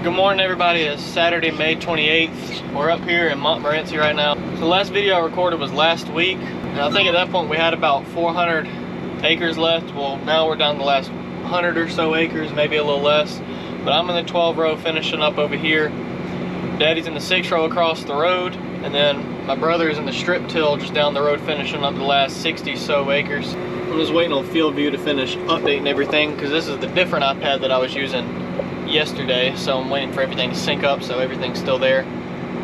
Good morning, everybody. It's Saturday, May 28th. We're up here in Montmorency right now. So the last video I recorded was last week, and I think at that point we had about 400 acres left. Well, now we're down to the last 100 or so acres, maybe a little less. But I'm in the 12 row finishing up over here. Daddy's in the 6 row across the road, and then my brother's in the strip till just down the road finishing up the last 60 so acres. I'm just waiting on FieldView to finish updating everything, because this is the different iPad that I was using yesterday, so I'm waiting for everything to sync up so everything's still there.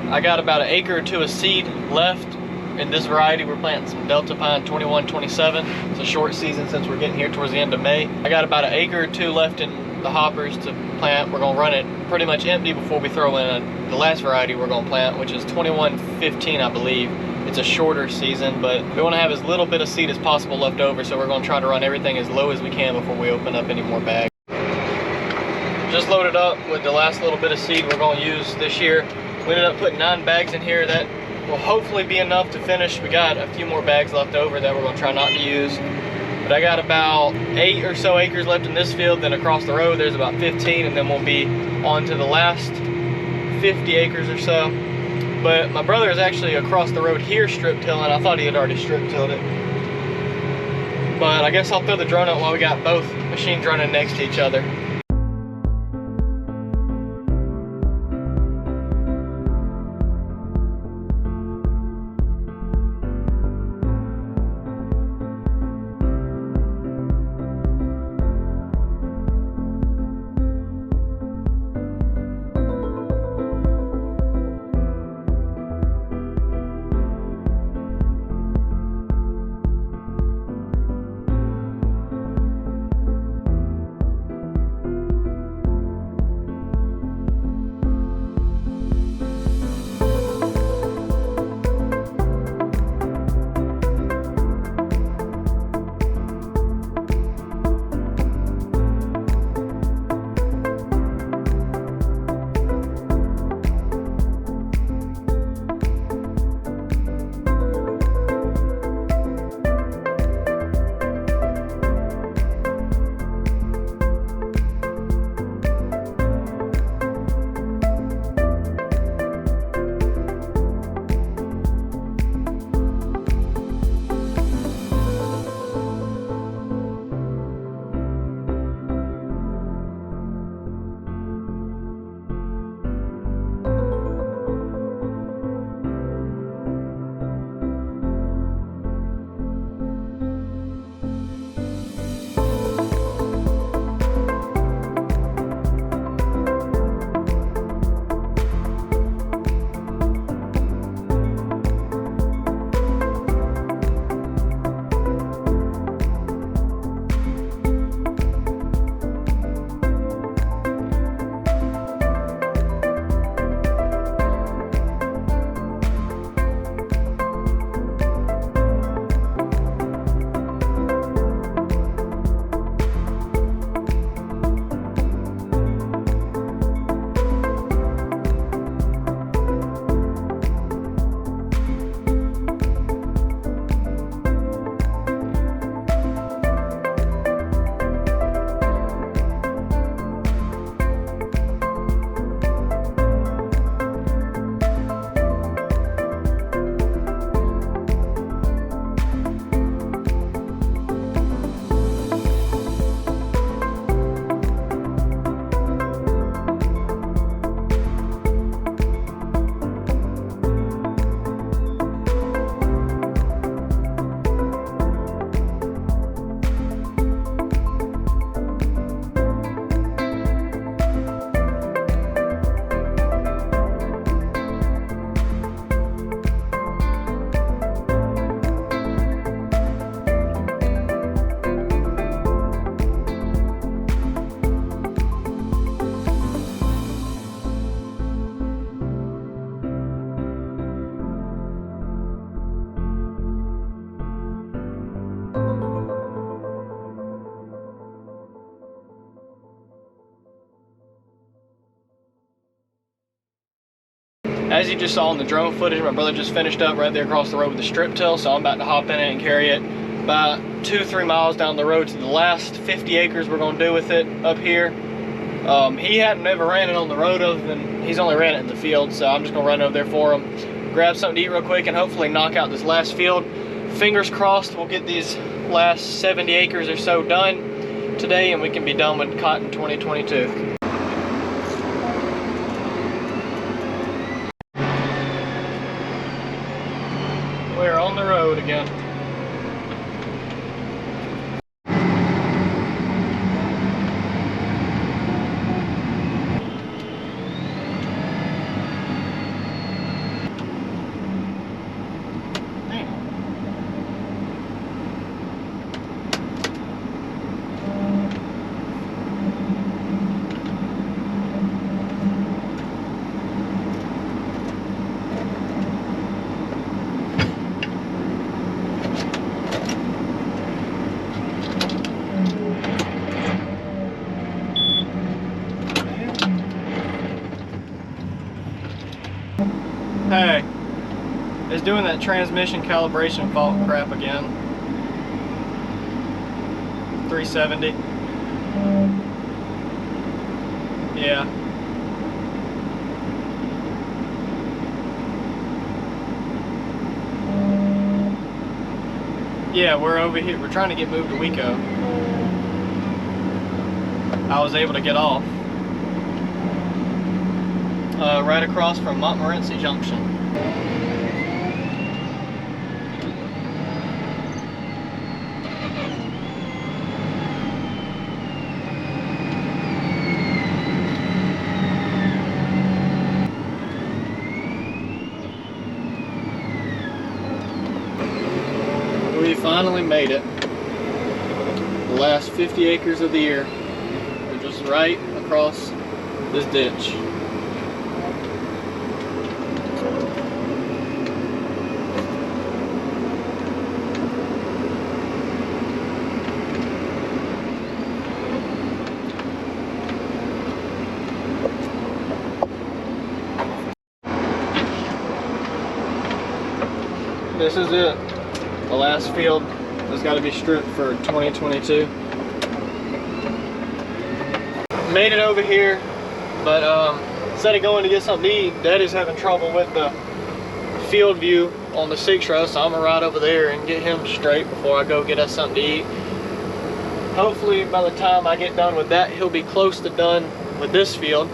I got about an acre or two of seed left in this variety. We're planting some Delta Pine 2127. It's a short season since we're getting here towards the end of May. I got about an acre or two left in the hoppers to plant. We're gonna run it pretty much empty before we throw in the last variety we're gonna plant, which is 2115, I believe. It's a shorter season, but we want to have as little bit of seed as possible left over, so we're going to try to run everything as low as we can before we open up any more bags. Just loaded up with the last little bit of seed we're going to use this year. We ended up putting 9 bags in here. That will hopefully be enough to finish. We got a few more bags left over that we're going to try not to use. But I got about 8 or so acres left in this field. Then across the road there's about 15, and then we'll be on to the last 50 acres or so. But my brother is actually across the road here strip tilling. I thought he had already strip tilled it. But I guess I'll throw the drone out while we got both machines running next to each other. As you just saw in the drone footage, my brother just finished up right there across the road with the strip till, so I'm about to hop in it and carry it about 2-3 miles down the road to the last 50 acres we're going to do with it up here. He hadn't ever ran it on the road other than he's only ran it in the field, so I'm just gonna run over there for him, grab something to eat real quick, and hopefully knock out this last field. Fingers crossed we'll get these last 70 acres or so done today, and we can be done with cotton 2022. We're on the road again. Hey, it's doing that transmission calibration fault crap again. 370. Yeah. Yeah, we're over here. We're trying to get moved to Weco. I was able to get off. Right across from Montmorency Junction. We finally made it. The last 50 acres of the year. We're just right across this ditch. This is it. The last field has got to be stripped for 2022. Made it over here, but instead of going to get something to eat, Daddy's having trouble with the field view on the 6-row, so I'm gonna ride over there and get him straight before I go get us something to eat. Hopefully by the time I get done with that, he'll be close to done with this field.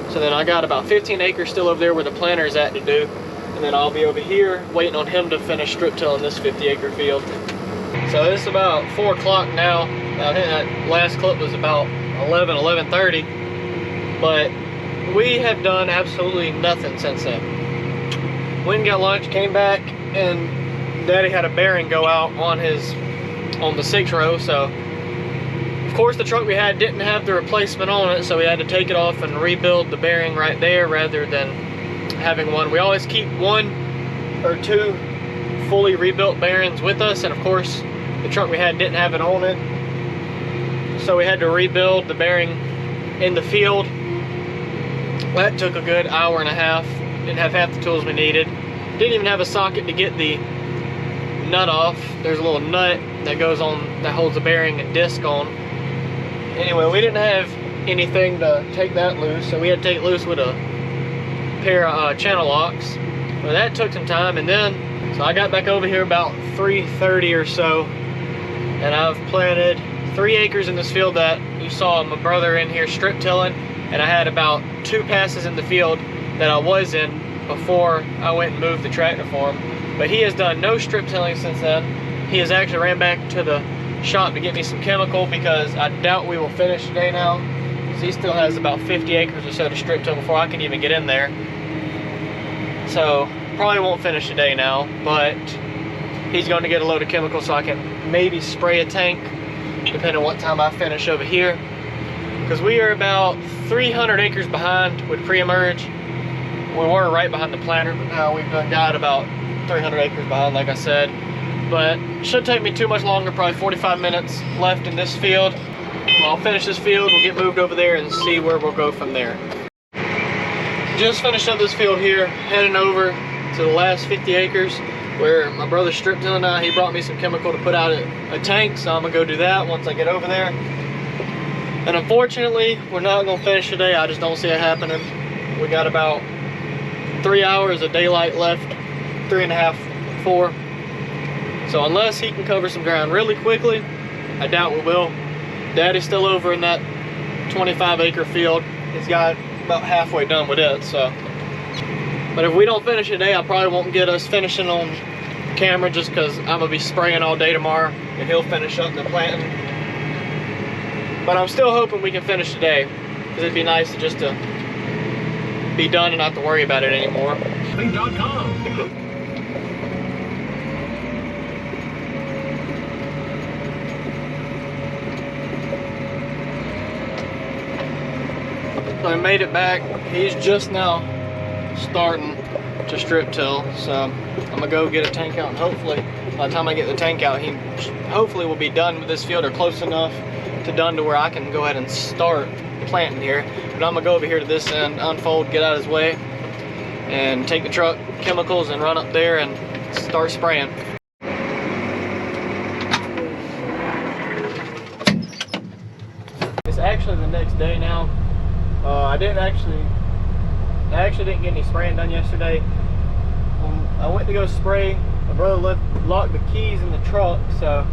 So then I got about 15 acres still over there where the planter is at to do. And then I'll be over here waiting on him to finish strip tilling this 50-acre field. So it's about 4 o'clock now. I think that last clip was about 11:30. But we have done absolutely nothing since then. Went and got lunch, came back, and Daddy had a bearing go out on the 6-row. So of course the truck we had didn't have the replacement on it, so we had to take it off and rebuild the bearing right there rather than having one. We always keep 1 or 2 fully rebuilt bearings with us, and of course the truck we had didn't have it on it, so we had to rebuild the bearing in the field. That took a good hour and a half. Didn't have half the tools we needed. Didn't even have a socket to get the nut off. There's a little nut that goes on that holds the bearing and disc on. Anyway, we didn't have anything to take that loose, so we had to take it loose with a pair of channel locks. Well, that took some time, and then so I got back over here about 3:30 or so, and I've planted 3 acres in this field that you saw my brother in here strip tilling, and I had about 2 passes in the field that I was in before I went and moved the tractor for him. But he has done no strip tilling since then. He has actually ran back to the shop to get me some chemical because I doubt we will finish today now. He still has about 50 acres or so to strip till before I can even get in there. So probably won't finish today now, but he's going to get a load of chemical so I can maybe spray a tank depending on what time I finish over here. Because we are about 300 acres behind with pre-emerge. We were right behind the planter, but now we've got about 300 acres behind, like I said. But shouldn't take me too much longer, probably 45 minutes left in this field. I'll finish this field, we'll get moved over there and see where we'll go from there. Just finished up this field here, heading over to the last 50 acres where my brother strip tilling now. He brought me some chemical to put out a tank, so I'm gonna go do that once I get over there. And unfortunately, we're not gonna finish today. I just don't see it happening. We got about 3 hours of daylight left, 3.5, 4. So unless he can cover some ground really quickly, I doubt we will. Daddy's still over in that 25-acre field. He's got about halfway done with it, so. But if we don't finish today, I probably won't get us finishing on camera just because I'm gonna be spraying all day tomorrow and he'll finish up the planting. But I'm still hoping we can finish today because it'd be nice to just to be done and not to worry about it anymore. So I made it back. He's just now starting to strip till, so I'm gonna go get a tank out, and hopefully by the time I get the tank out, he hopefully will be done with this field or close enough to done to where I can go ahead and start planting here. But I'm gonna go over here to this end, unfold, get out of his way, and take the truck, chemicals, and run up there and start spraying. It's actually the next day now. I actually didn't get any spraying done yesterday. I went to go spray. My brother locked the keys in the truck, so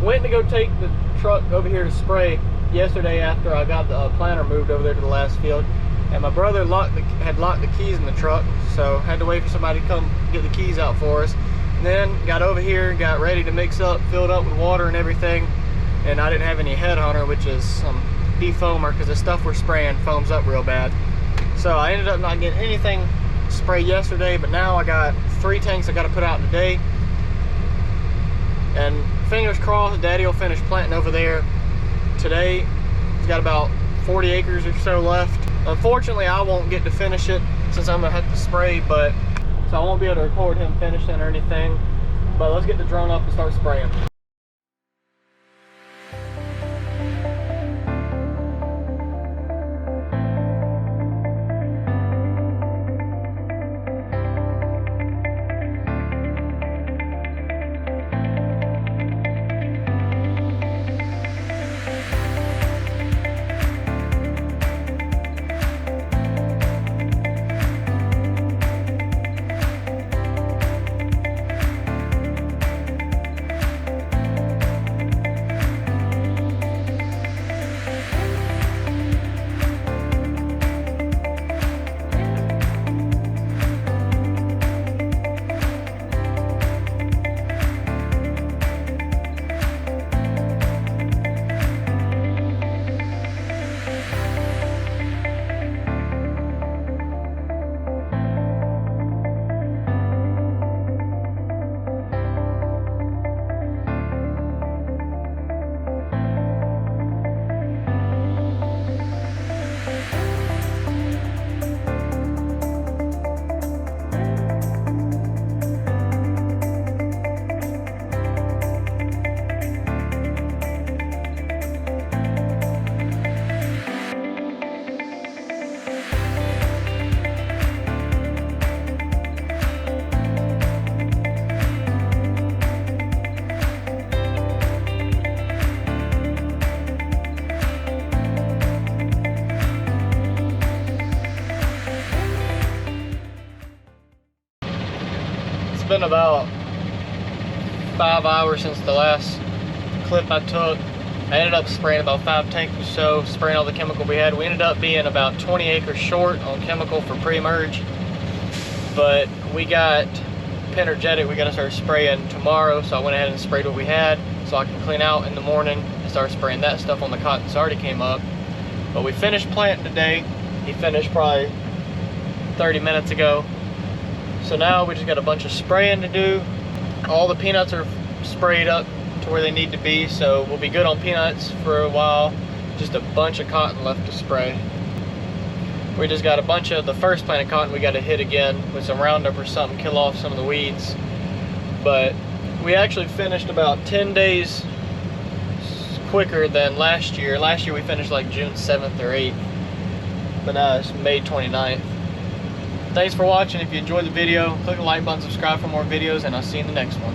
went to go take the truck over here to spray yesterday after I got the planter moved over there to the last field. And my brother had locked the keys in the truck, so had to wait for somebody to come get the keys out for us. And then got over here, got ready to mix up, filled up with water and everything. And I didn't have any headhunter, which is some defoamer, because the stuff we're spraying foams up real bad. So I ended up not getting anything sprayed yesterday, but now I got 3 tanks I got to put out today. And fingers crossed, Daddy will finish planting over there today. He's got about 40 acres or so left. Unfortunately, I won't get to finish it since I'm gonna have to spray, but so I won't be able to record him finishing or anything. But let's get the drone up and start spraying. It's been about 5 hours since the last clip I took. I ended up spraying about 5 tanks or so, spraying all the chemical we had. We ended up being about 20 acres short on chemical for pre-emerge, but we got Penergetic. We got to start spraying tomorrow, so I went ahead and sprayed what we had so I can clean out in the morning and start spraying that stuff on the cotton that's already came up. But we finished planting today. He finished probably 30 minutes ago. So now we just got a bunch of spraying to do. All the peanuts are sprayed up to where they need to be, so we'll be good on peanuts for a while. Just a bunch of cotton left to spray. We just got a bunch of the first plant of cotton we got to hit again with some Roundup or something, kill off some of the weeds. But we actually finished about 10 days quicker than last year. Last year we finished like June 7th or 8th, but now it's May 29th. Thanks for watching. If you enjoyed the video, click the like button, subscribe for more videos, and I'll see you in the next one.